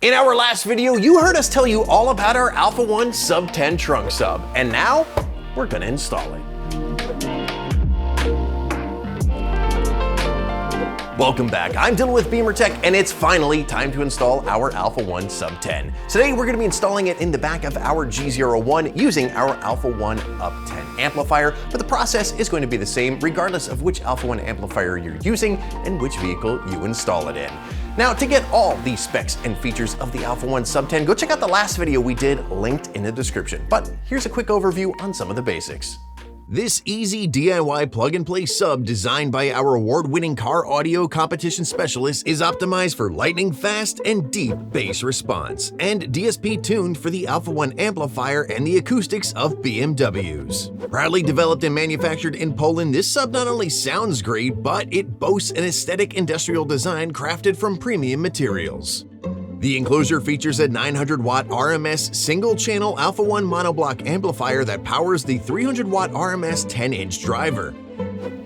In our last video, you heard us tell you all about our Alpha 1 SUB10 trunk sub, and now we're gonna install it. Welcome back, I'm Dylan with Beamer Tech, and it's finally time to install our Alpha 1 SUB10. Today we're going to be installing it in the back of our G01 using our Alpha 1 Up10 amplifier, but the process is going to be the same regardless of which Alpha 1 amplifier you're using and which vehicle you install it in. Now, to get all the specs and features of the Alpha 1 SUB10, go check out the last video we did linked in the description, but here's a quick overview on some of the basics. This easy DIY plug-and-play sub designed by our award-winning car audio competition specialist is optimized for lightning-fast and deep bass response, and DSP tuned for the Alpha 1 amplifier and the acoustics of BMWs. Proudly developed and manufactured in Poland, this sub not only sounds great, but it boasts an aesthetic industrial design crafted from premium materials. The enclosure features a 900-watt RMS single-channel Alpha 1 monoblock amplifier that powers the 300-watt RMS 10-inch driver.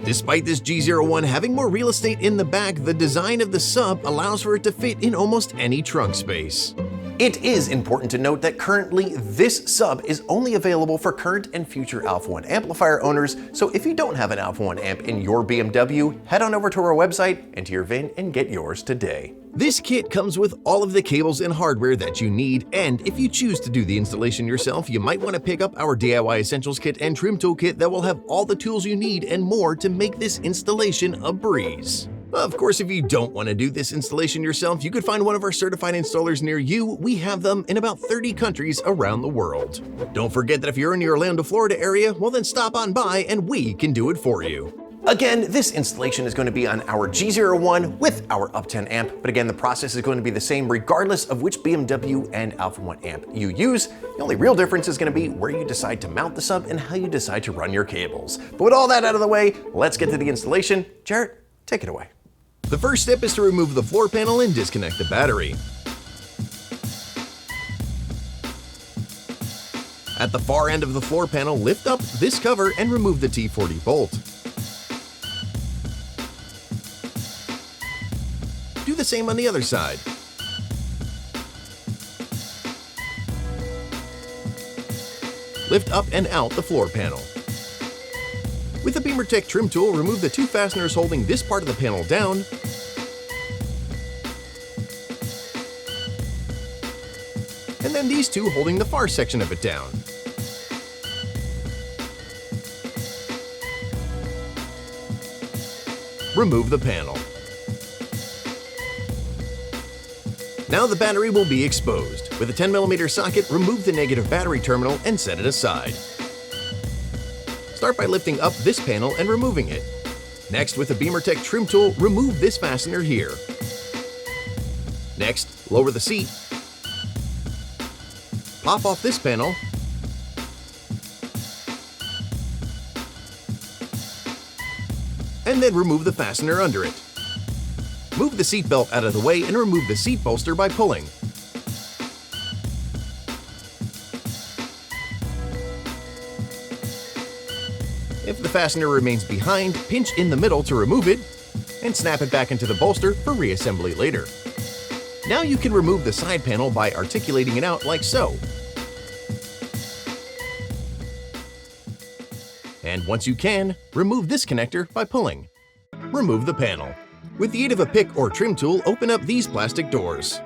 Despite this G01 having more real estate in the back, the design of the sub allows for it to fit in almost any trunk space. It is important to note that currently this sub is only available for current and future Alpha 1 amplifier owners, so if you don't have an Alpha 1 amp in your BMW, head on over to our website, enter your VIN, and get yours today. This kit comes with all of the cables and hardware that you need, and if you choose to do the installation yourself, you might want to pick up our DIY Essentials Kit and Trim Tool Kit that will have all the tools you need and more to make this installation a breeze. Of course, if you don't want to do this installation yourself, you could find one of our certified installers near you. We have them in about 30 countries around the world. Don't forget that if you're in the Orlando, Florida area, well then stop on by and we can do it for you. Again, this installation is going to be on our G01 with our Up10 amp, but again, the process is going to be the same regardless of which BMW and Alpha 1 amp you use. The only real difference is going to be where you decide to mount the sub and how you decide to run your cables. But with all that out of the way, let's get to the installation. Jarrett, take it away. The first step is to remove the floor panel and disconnect the battery. At the far end of the floor panel, lift up this cover and remove the T40 bolt. Do the same on the other side. Lift up and out the floor panel. With the Beamer Tech trim tool, remove the two fasteners holding this part of the panel down, and then these two holding the far section of it down. Remove the panel. Now the battery will be exposed. With a 10mm socket, remove the negative battery terminal and set it aside. Start by lifting up this panel and removing it. Next, with the Beamer Tech trim tool, remove this fastener here. Next, lower the seat. Pop off this panel. And then remove the fastener under it. Move the seat belt out of the way and remove the seat bolster by pulling. If the fastener remains behind, pinch in the middle to remove it, and snap it back into the bolster for reassembly later. Now you can remove the side panel by articulating it out like so. And once you can, remove this connector by pulling. Remove the panel. With the aid of a pick or trim tool, open up these plastic doors.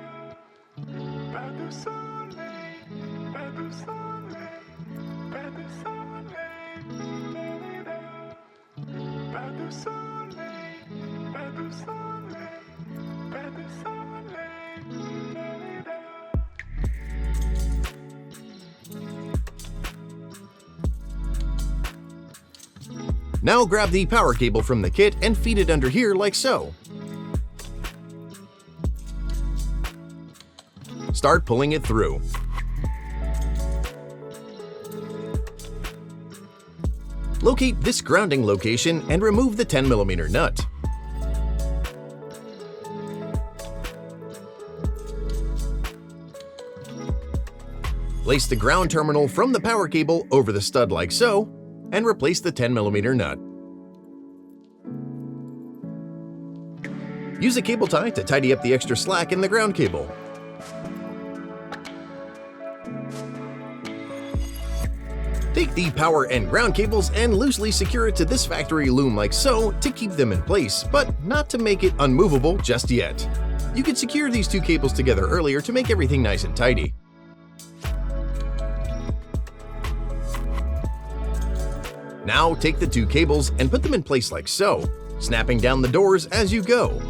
Now grab the power cable from the kit and feed it under here like so. Start pulling it through. Locate this grounding location and remove the 10mm nut. Place the ground terminal from the power cable over the stud like so, and replace the 10mm nut. Use a cable tie to tidy up the extra slack in the ground cable. Take the power and ground cables and loosely secure it to this factory loom like so to keep them in place, but not to make it unmovable just yet. You could secure these two cables together earlier to make everything nice and tidy. Now take the two cables and put them in place like so, snapping down the doors as you go.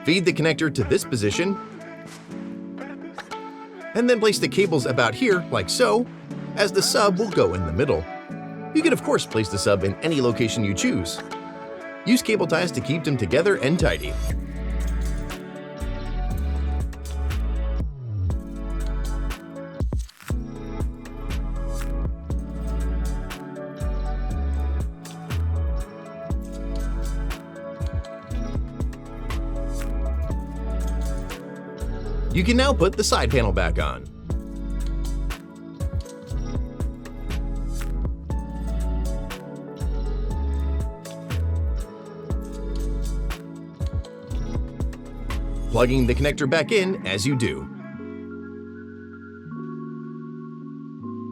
Feed the connector to this position, and then place the cables about here like so, as the sub will go in the middle. You can of course place the sub in any location you choose. Use cable ties to keep them together and tidy. You can now put the side panel back on. Plugging the connector back in as you do.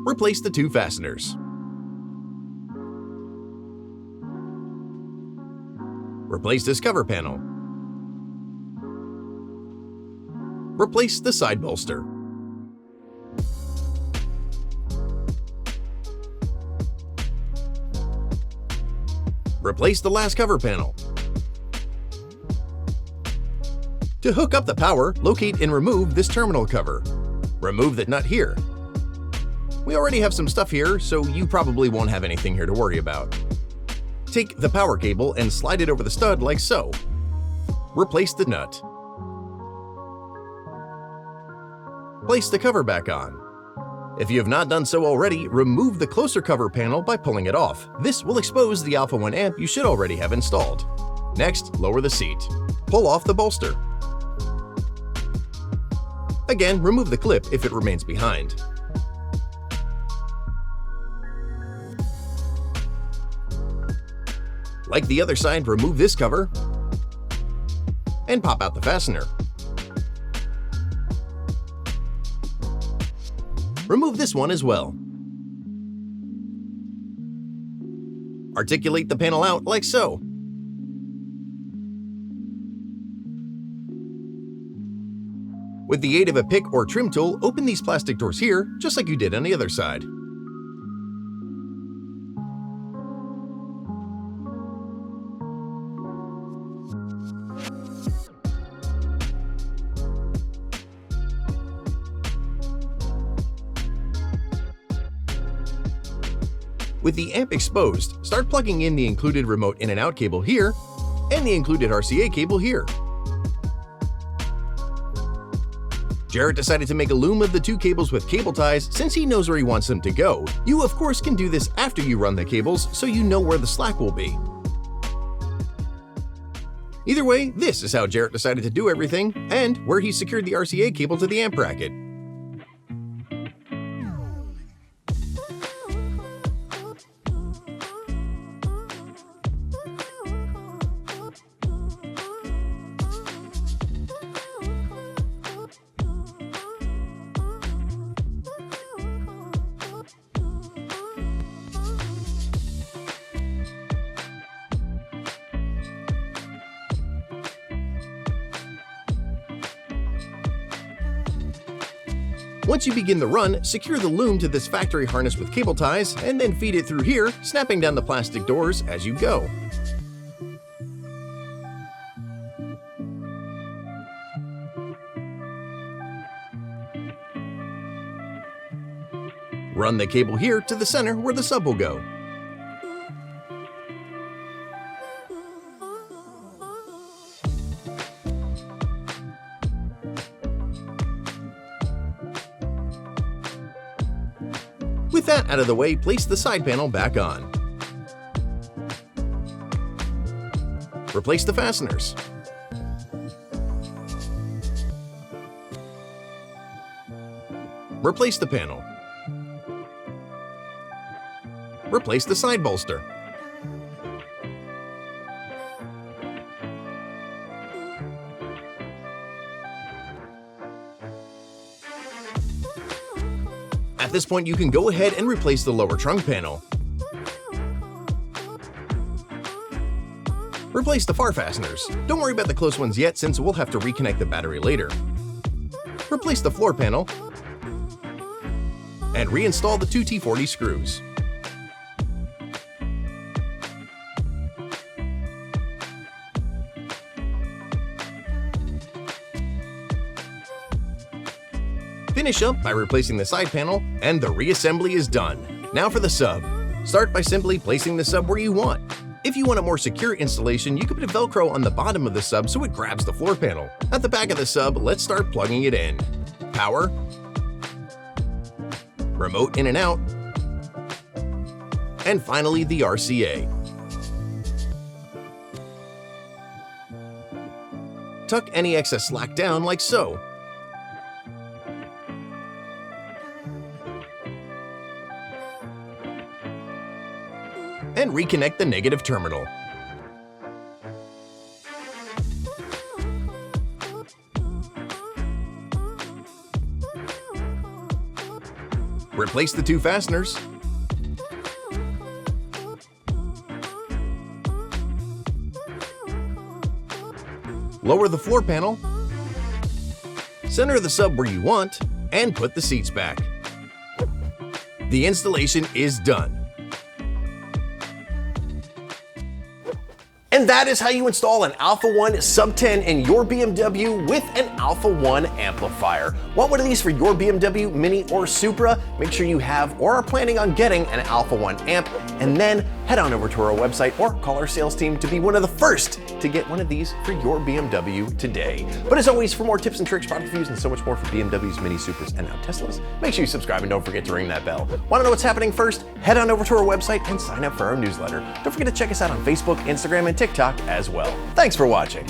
Replace the two fasteners. Replace this cover panel. Replace the side bolster. Replace the last cover panel. To hook up the power, locate and remove this terminal cover. Remove the nut here. We already have some stuff here, so you probably won't have anything here to worry about. Take the power cable and slide it over the stud like so. Replace the nut. Place the cover back on. If you have not done so already, remove the closer cover panel by pulling it off. This will expose the Alpha 1 amp you should already have installed. Next, lower the seat. Pull off the bolster. Again, remove the clip if it remains behind. Like the other side, remove this cover and pop out the fastener. Remove this one as well. Articulate the panel out like so. With the aid of a pick or trim tool, open these plastic doors here, just like you did on the other side. With the amp exposed, start plugging in the included remote in and out cable here, and the included RCA cable here. Jarrett decided to make a loom of the two cables with cable ties since he knows where he wants them to go. You of course can do this after you run the cables so you know where the slack will be. Either way, this is how Jarrett decided to do everything, and where he secured the RCA cable to the amp bracket. Once you begin the run, secure the loom to this factory harness with cable ties, and then feed it through here, snapping down the plastic doors as you go. Run the cable here to the center where the sub will go. With that out of the way, place the side panel back on. Replace the fasteners. Replace the panel. Replace the side bolster. At this point, you can go ahead and replace the lower trunk panel. Replace the far fasteners. Don't worry about the close ones yet, since we'll have to reconnect the battery later. Replace the floor panel and reinstall the two T40 screws. Finish up by replacing the side panel, and the reassembly is done. Now for the sub. Start by simply placing the sub where you want. If you want a more secure installation, you can put a Velcro on the bottom of the sub so it grabs the floor panel. At the back of the sub, let's start plugging it in. Power, remote in and out, and finally the RCA. Tuck any excess slack down like so. And reconnect the negative terminal. Replace the two fasteners. Lower the floor panel. Center the sub where you want, and put the seats back. The installation is done. And that is how you install an Alpha 1 Sub-10 in your BMW with an Alpha 1 amplifier. Want one of these for your BMW Mini or Supra? Make sure you have or are planning on getting an Alpha 1 amp, and then head on over to our website or call our sales team to be one of the first to get one of these for your BMW today. But as always, for more tips and tricks, product reviews, and so much more for BMWs, Mini Supras, and now Teslas, make sure you subscribe and don't forget to ring that bell. Want to know what's happening first? Head on over to our website and sign up for our newsletter. Don't forget to check us out on Facebook, Instagram, and TikTok as well. Thanks for watching.